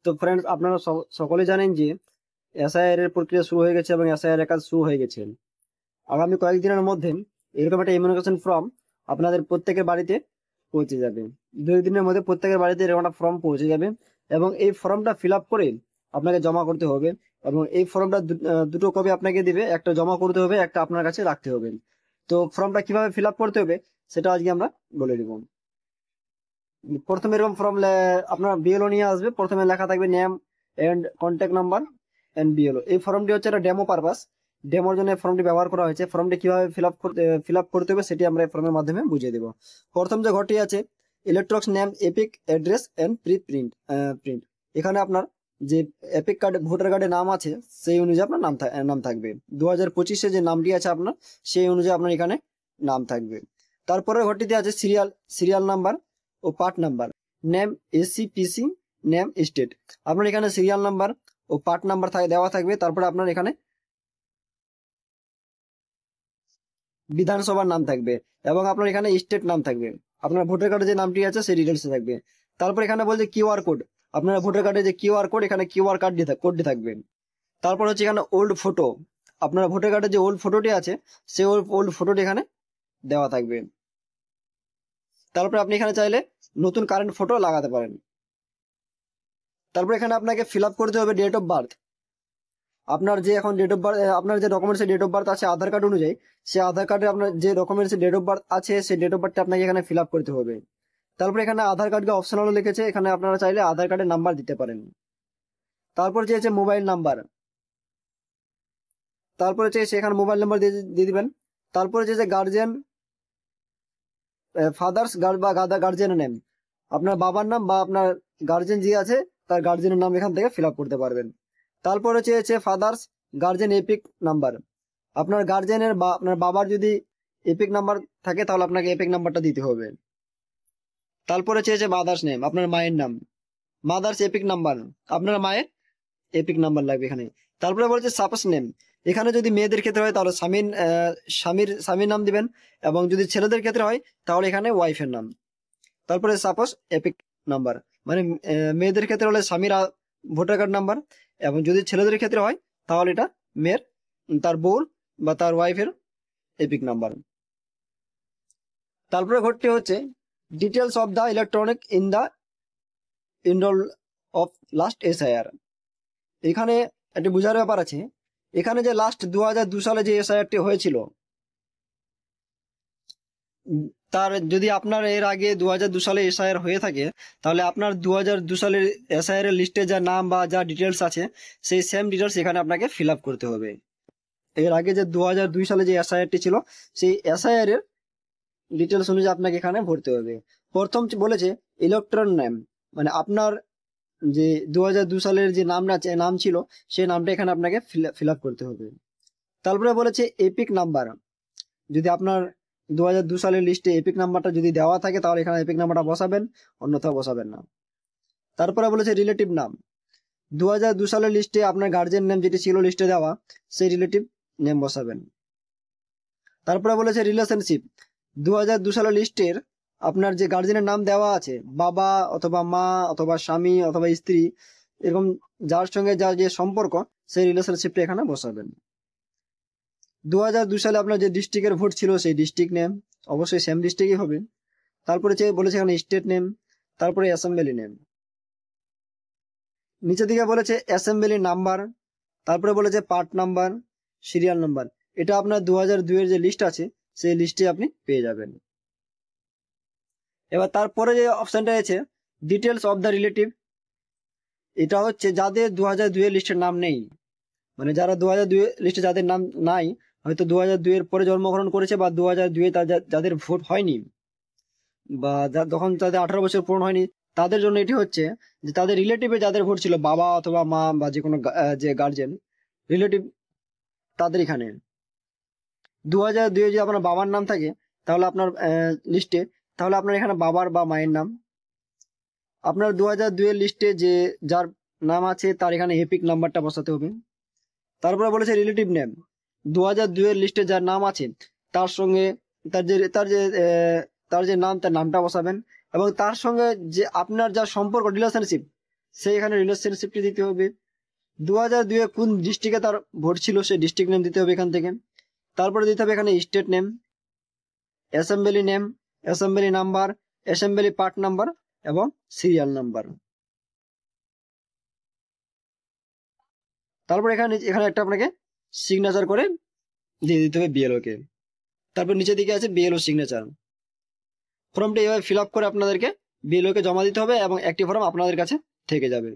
তো ফ্রেন্ডস, আপনারা সকলে জানেন যে এসআইআর এর প্রক্রিয়া শুরু হয়ে গেছে এবং এসআইআর এর কাজ শুরু হয়ে গেছে। আগামী কয়েকদিনের মধ্যে এরকম একটা ইমিউনিকেশন ফর্ম আপনাদের প্রত্যেকের বাড়িতে পৌঁছে যাবে। 2 দিনের মধ্যে প্রত্যেকের বাড়িতে এরকম একটা ফর্ম পৌঁছে যাবে এবং এই ফর্মটা ফিল আপ করে আপনাকে জমা করতে হবে। এবং এই ফর্মটা দুটো কপি আপনাকে দিবে, একটা জমা করতে হবে, একটা আপনার কাছে রাখতে হবে। তো ফর্মটা কিভাবে ফিল আপ করতে হবে সেটা আজকে আমরা বলে দেব। প্রথমে এরকম ফর্ম আপনার বিএলও নিয়ে আসবে। প্রথমে লেখা থাকবে name and contact number and BLO. এই ফর্মটি হচ্ছে একটা ডেমো পারপাস, ডেমোর জন্য ফর্মটি ব্যবহার করা হয়েছে। ফর্মটি কিভাবে ফিল আপ করতে হবে সেটি আমরা এই ফর্মের মাধ্যমে বুঝিয়ে দেবো। প্রথম যে ঘরটি আছে elector's name EPIC address and print. এখানে আপনার যে এপিক কার্ড ভোটার কার্ডে নাম আছে সেই অনুযায়ী আপনার নাম থাকবে। 2025-এ যে নামটি আছে আপনার সেই অনুযায়ী আপনার এখানে নাম থাকবে। তারপরে ঘরটিতে আছে সিরিয়াল নাম্বার ও part number, name AC PC, name state. আপনার এখানে সিরিয়াল নাম্বার ও পার্ট নাম্বার দেওয়া থাকবে। তারপরে আপনার এখানে বিধানসভার নাম থাকবে এবং আপনার এখানে স্টেট নাম থাকবে। আপনার ভোটার কার্ডে যে নামটি আছে সেই ডিটেলস থাকবে। তারপর এখানে বলছে কিউআর কোড, আপনার ভোটার কার্ডে যে কিউআর কোড, এখানে কিউআর কোডটি থাকবে। তারপর হচ্ছে এখানে ওল্ড ফটো, আপনার ভোটার কার্ডে যে ওল্ড ফটোটি আছে সেই ওল্ড ফটোটি এখানে দেওয়া থাকবে। তারপর আপনি এখানে চাইলে নতুন কারেন্ট ফটো লাগাতে পারেন। তারপর এখানে আপনাকে ফিল আপ করতে হবে ডেট অফ বার্থ। আপনার যে এখন ডেট অফ বার্থ, আপনার যে ডকুমেন্টসে ডেট অফ বার্থ আছে আধার কার্ড অনুযায়ী, সেই আধার কার্ডে আপনার যে ডকুমেন্টসে ডেট অফ বার্থ আছে সেই ডেট অফ বার্থটা আপনাকে এখানে ফিল আপ করতে হবে। তারপর এখানে আধার কার্ডকে অপশনাল লিখেছে, এখানে আপনারা চাইলে আধার কার্ডের নাম্বার দিতে পারেন। তারপর চেয়েছে মোবাইল নাম্বার, তারপরে চেয়েছে এখানে মোবাইল নাম্বার দিয়ে দিবেন। তারপরে চেয়েছে গার্জিয়ান, ফাদার্স বা গার্জিয়ানের নেম, আপনার বাবার নাম বা আপনার গার্জিয়ান যে আছে তার গার্জিয়ানের নাম এখান থেকে ফিল আপ করতে পারবেন। তারপরে চেয়েছে ফাদার্স গার্জিয়ান এপিক নাম্বার, আপনার গার্জিয়ানের বা আপনার বাবার যদি এপিক নাম্বার থাকে তাহলে আপনাকে এপিক নাম্বারটা দিতে হবে। তারপরে চেয়েছে মাদার্স নেম, আপনার মায়ের নাম, মাদার্স এপিক নাম্বার, আপনার মায়ের এপিক নাম্বার লাগবে এখানে। তারপরে বলছে সাপোজ নেম, এখানে যদি মেয়েদের ক্ষেত্রে হয় তাহলে স্বামীর নাম দিবেন এবং যদি ছেলেদের ক্ষেত্রে হয় তাহলে এখানে ওয়াইফের নাম। তারপরে সাপোজ এপিক নাম্বার, মানে মেয়েদের ক্ষেত্রে হলে স্বামীর ভোটার কার্ড নাম্বার এবং যদি ছেলেদের ক্ষেত্রে হয় তাহলে এটা মেয়ের তার বউর বা তার ওয়াইফের এপিক নাম্বার। তারপরে ঘটতে হচ্ছে details of the electronic in the enrol of last SIR. এখানে একটি বোঝার ব্যাপার আছে, এখানে যে লাস্ট 2002 সালে যে এসআইআরটি হয়েছিল তার যদি আপনার এর আগে 2002 সালে এসআইআর হয়ে থাকে তাহলে আপনার 2002 সালের এসআইআর এর লিস্টে যা নাম বা যা ডিটেলস আছে সেই সেম ডিটেলস এখানে আপনাকে ফিল আপ করতে হবে। এর আগে যে 2002 সালে যে এসআইআরটি ছিল সেই এসআইআর এর ডিটেলস অনুযায়ী আপনাকে এখানে ভরতে হবে। প্রথম বলেছে ইলেকট্রন নেম, মানে আপনার যে 2002 সালের যে নাম ছিল সেই নামটা এখানে আপনাকে ফিল আপ করতে হবে। তারপরে বলেছে এপিক নাম্বার, যদি আপনার 2002 সালের লিস্টে এপিক নাম্বারটা যদি দেওয়া থাকে তাহলে এখানে এপিক নাম্বারটা বসাবেন, অন্যথায় বসাবেন না। তারপরে বলেছে রিলেটিভ নাম, 2002 সালের লিস্টে আপনার গার্জিয়ান নেম যেটি ছিল লিস্টে দেওয়া সেই রিলেটিভ নেম বসাবেন। তারপরে বলেছে রিলেশনশিপ, 2002 সালের লিস্টের আপনার যে গার্জিয়ানের নাম দেওয়া আছে বাবা অথবা মা অথবা স্বামী অথবা স্ত্রী, এরকম যার সঙ্গে যার যে সম্পর্ক সেই রিলেশনশিপটা এখানে বসাবেন। 2002 সালে আপনার যে ডিস্ট্রিক্টের ভোট ছিল সেই ডিস্ট্রিক্ট নেম অবশ্যই সেম ডিস্ট্রিক্টই হবে। তারপরে বলেছে এখানে স্টেট নেম, তারপরে অ্যাসেম্বলি নেম, নিচের দিকে বলেছে অ্যাসেম্বলি নাম্বার, তারপরে বলেছে পার্ট নাম্বার, সিরিয়াল নাম্বার। এটা আপনার 2002 এর যে লিস্ট আছে সেই লিস্টে আপনি পেয়ে যাবেন। এবার তারপরে যে অপশনটা আছে ডিটেলস অফ দ্য রিলেটিভ, এটা হচ্ছে যাদের 2002 এর লিস্টের নাম নেই, মানে যারা 2002 লিস্টে যাদের নাম নাই, হয়তো 2002 এর পরে জন্মগ্রহণ করেছে বা 2002 যাদের ভোট হয়নি বা তখন তাদের 18 বছর পূর্ণ হয়নি, তাদের জন্য এটি হচ্ছে যে তাদের রিলেটিভে যাদের ভোট ছিল বাবা অথবা মা বা যে কোনো যে গার্জেন রিলেটিভ তাদের এখানে 2002 যদি আপনার বাবার নাম থাকে তাহলে আপনার লিস্টে, তাহলে আপনার এখানে বাবার বা মায়ের নাম। আপনার 2002 এর লিস্টে যে যার নাম আছে তার এখানে এপিক নাম্বারটা বসাতে হবে। তারপরে বলেছে রিলেটিভ নেম, 2002 এর লিস্টে যার নাম আছে তার সঙ্গে তার যে নাম তার নামটা বসাবেন এবং তার সঙ্গে যে আপনার যা সম্পর্ক রিলেশনশিপ সেই এখানে রিলেশনশিপটি দিতে হবে। 2002-এ কোন ডিস্ট্রিক্টে তার ভোট ছিল সেই ডিস্ট্রিক্ট নেম দিতে হবে এখান থেকে। তারপরে দিতে হবে এখানে state name, assembly name, assembly number, assembly part number এবং সিরিয়াল নাম্বার। তারপর এখানে এখানে একটা আপনাকে সিগনেচার করে দিয়ে দিতে হবে বিএলও কে। তারপর নিচের দিকে আছে বিএলও সিগনেচার। ফর্মটি এভাবে ফিল আপ করে আপনাদেরকে বিএলও কে জমা দিতে হবে এবং একটি ফর্ম আপনাদের কাছে থেকে যাবে।